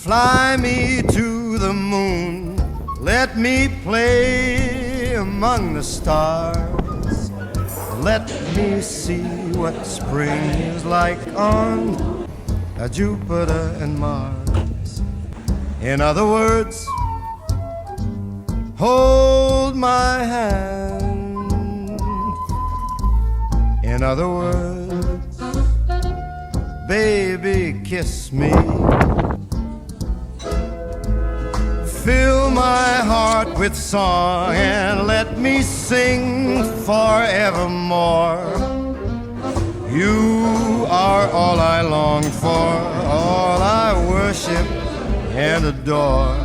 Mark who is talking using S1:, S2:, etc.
S1: Fly me to the moon, let me play among the stars. Let me see what spring is like on Jupiter and Mars. In other words, hold my hand. In other words, baby, kiss me. Fill my heart with song and let me sing forevermore. You are all I long for, all I worship and adore.